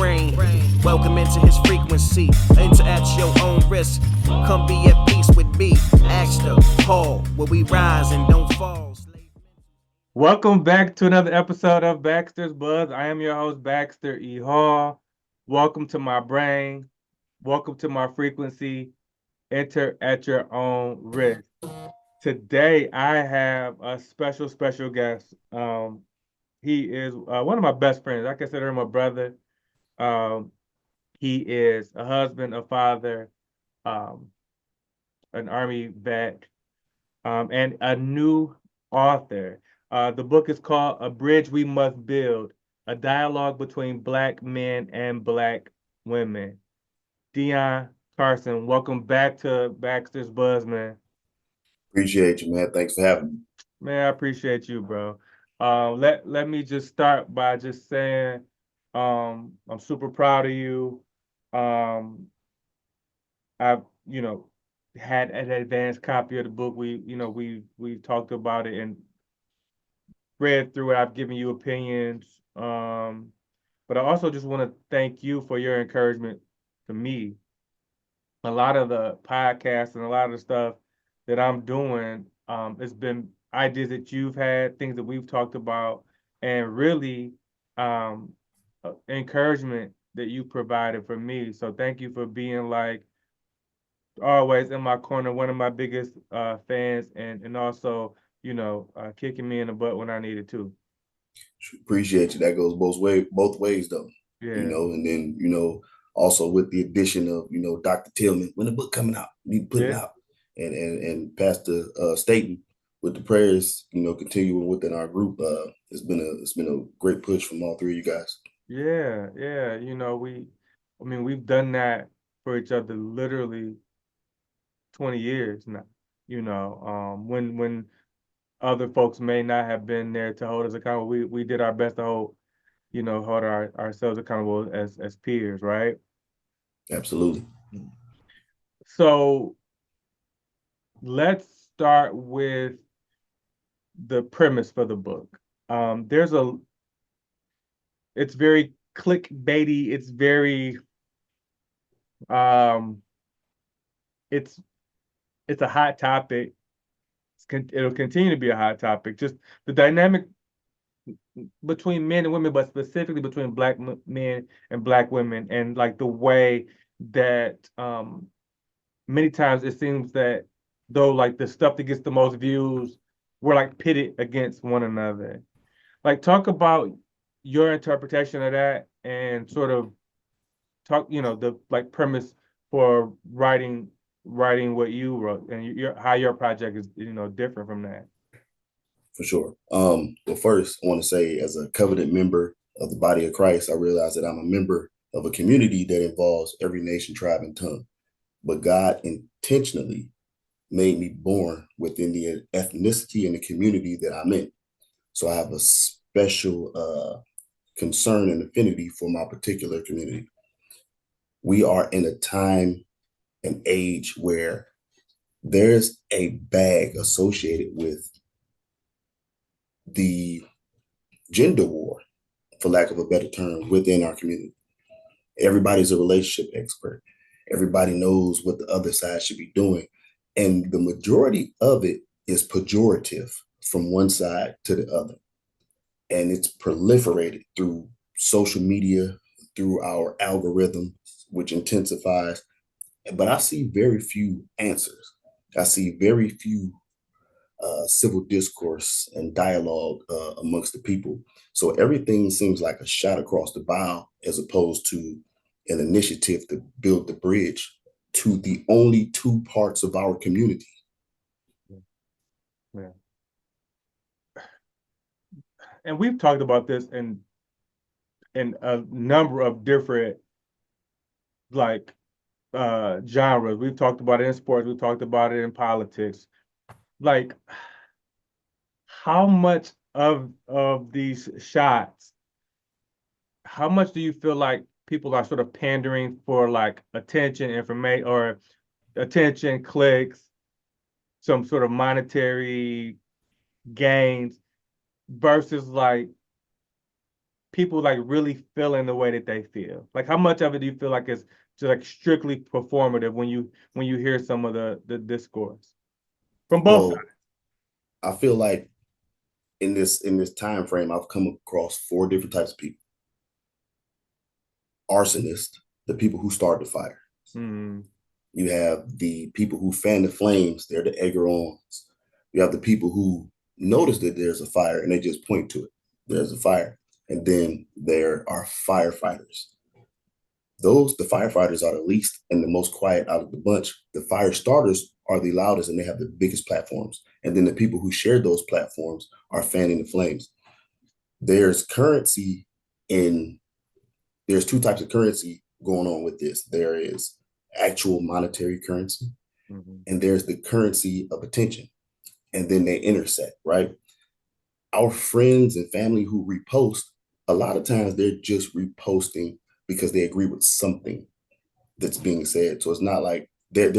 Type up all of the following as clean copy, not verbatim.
brain. Welcome into his frequency. Enter at your own risk. Come be at peace with me. Ask the Paul, where we rise and don't fall. Welcome back to another episode of Baxter's Buzz. I am your host, Baxter E. Hall. Welcome to my brain. Welcome to my frequency. Enter at your own risk. Today, I have a special guest. He is one of my best friends. I consider him a brother. Um, he is a husband, a father, um, an Army vet, and a new author. The book is called A Bridge We Must Build, a dialogue between Black men and Black women. Deon Carson, welcome back to Baxter's Buzz, man. Appreciate you, man. Thanks for having me. Man, I appreciate you, bro. Let me just start by just saying, I'm super proud of you. Um, I've, had an advanced copy of the book. We talked about it and read through it. I've given you opinions. But I also just want to thank you for your encouragement to me. A lot of the podcasts and a lot of the stuff that I'm doing, it's been ideas that you've had, things that we've talked about, and really encouragement that you provided for me. So thank you for being like always in my corner, one of my biggest fans, and also kicking me in the butt when I needed to. Appreciate you. That goes both ways though. Yeah, And then, also with the addition of, Dr. Tillman, when the book coming out, you need to put it yeah, out. And Pastor Staten with the prayers, continuing within our group. It's been a great push from all three of you guys. yeah. We've done that for each other literally 20 years now. When other folks may not have been there to hold us accountable, we did our best to hold ourselves accountable as peers, right? Absolutely. So let's start with the premise for the book. It's very clickbaity. It's very, um, it's it's a hot topic. It'll continue to be a hot topic. Just the dynamic between men and women, but specifically between Black men and Black women, and like the way that many times it seems that though like the stuff that gets the most views, we're like pitted against one another. Like talk about your interpretation of that and sort of talk, the like premise for writing what you wrote and how your project is, different from that. For sure. Well, first, I want to say, as a covenant member of the body of Christ, I realize that I'm a member of a community that involves every nation, tribe, and tongue. But God intentionally made me born within the ethnicity and the community that I'm in. So I have a special concern and affinity for my particular community. We are in a time and age where there's a bag associated with the gender war, for lack of a better term, within our community. Everybody's a relationship expert. Everybody knows what the other side should be doing. And the majority of it is pejorative from one side to the other. And it's proliferated through social media, through our algorithm, which intensifies. But I see very few answers. I see very few civil discourse and dialogue amongst the people. So everything seems like a shot across the bow as opposed to an initiative to build the bridge to the only two parts of our community. Yeah. And we've talked about this in a number of different like genres. We've talked about it in sports, we've talked about it in politics. Like how much of these shots, how much do you feel like people are sort of pandering for like attention, information, or attention, clicks, some sort of monetary gains versus like people like really feeling the way that they feel? Like, how much of it do you feel like is just like strictly performative when you hear some of the discourse from both sides? Well, I feel like in this time frame, I've come across 4 different types of people. Arsonists, the people who start the fire. Mm. You have the people who fan the flames, they're the egger-ons. You have the people who notice that there's a fire and they just point to it. There's a fire. And then there are firefighters. The firefighters are the least and the most quiet out of the bunch. The fire starters are the loudest and they have the biggest platforms. And then the people who share those platforms are fanning the flames. There's 2 types of currency going on with this. There is actual monetary currency, and there's the currency of attention. And then they intersect, right? Our friends and family who repost, a lot of times they're just reposting because they agree with something that's being said. So it's not like they're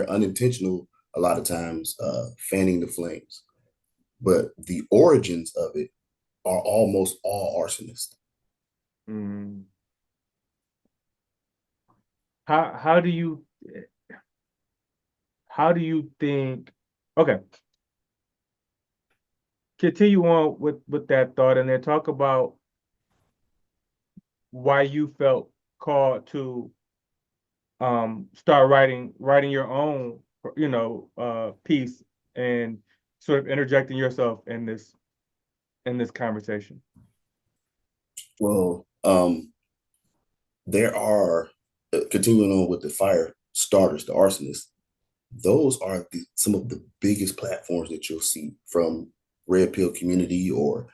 unintentional a lot of times, fanning the flames. But the origins of it are almost all arsonists. Mm. How do you think? Okay, continue on with that thought, and then talk about why you felt called to start writing your own, piece and sort of interjecting yourself in this conversation. Well, there are, continuing on with the fire starters, the arsonists, those are some of the biggest platforms that you'll see from Red Pill community or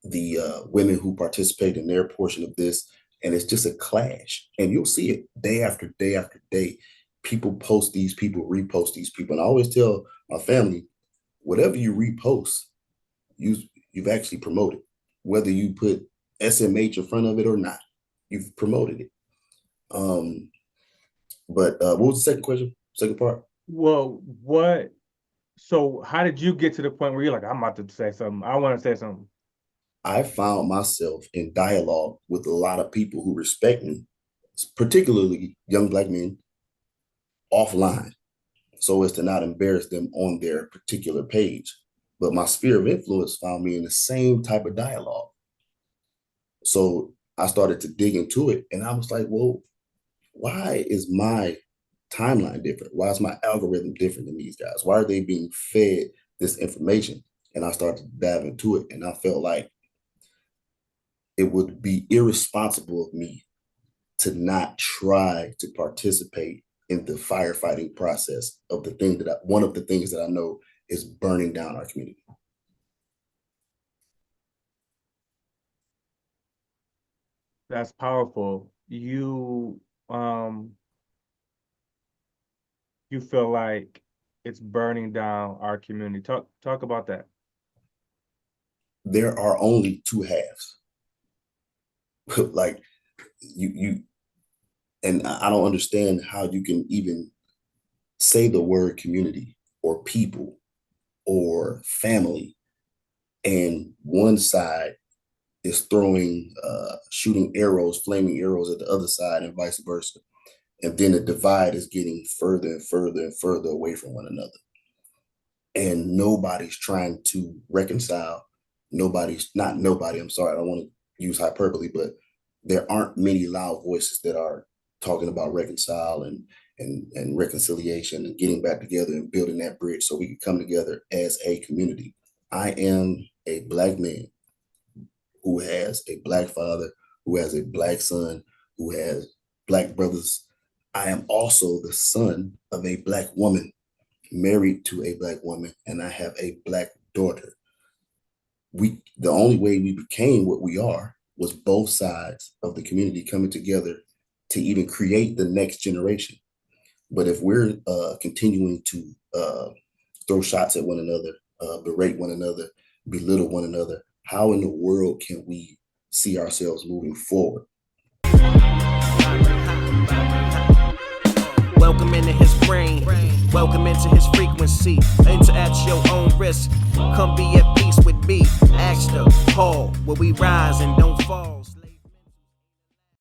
the women who participate in their portion of this. And it's just a clash. And you'll see it day after day after day. People post these people, repost these people. And I always tell my family, whatever you repost, you've actually promoted. Whether you put SMH in front of it or not, you've promoted it. But what was the second question? Second part? Well, so how did you get to the point where you're like, I'm about to say something. I want to say something. I found myself in dialogue with a lot of people who respect me, particularly young Black men, offline, so as to not embarrass them on their particular page. But my sphere of influence found me in the same type of dialogue. So I started to dig into it, and I was like, well, why is my timeline different? Why is my algorithm different than these guys? Why are they being fed this information? And I started to dive into it, and I felt like it would be irresponsible of me to not try to participate in the firefighting process of one of the things that I know is burning down our community. That's powerful. You feel like it's burning down our community. Talk about that. There are only 2 halves. Like you and I don't understand how you can even say the word community or people or family, and one side is throwing shooting arrows, flaming arrows at the other side, and vice versa. And then the divide is getting further and further and further away from one another. And nobody's trying to reconcile. I'm sorry, I don't want to use hyperbole, but there aren't many loud voices that are talking about reconcile and reconciliation and getting back together and building that bridge so we can come together as a community. I am a Black man who has a Black father, who has a Black son, who has Black brothers. I am also the son of a Black woman, married to a Black woman, and I have a Black daughter. The only way we became what we are was both sides of the community coming together to even create the next generation. But if we're continuing to throw shots at one another, berate one another, belittle one another, how in the world can we see ourselves moving forward? Welcome into his brain. Welcome into his frequency. Enter at your own risk. Come be at peace with me. Ask the Hall, where we rise and don't fall.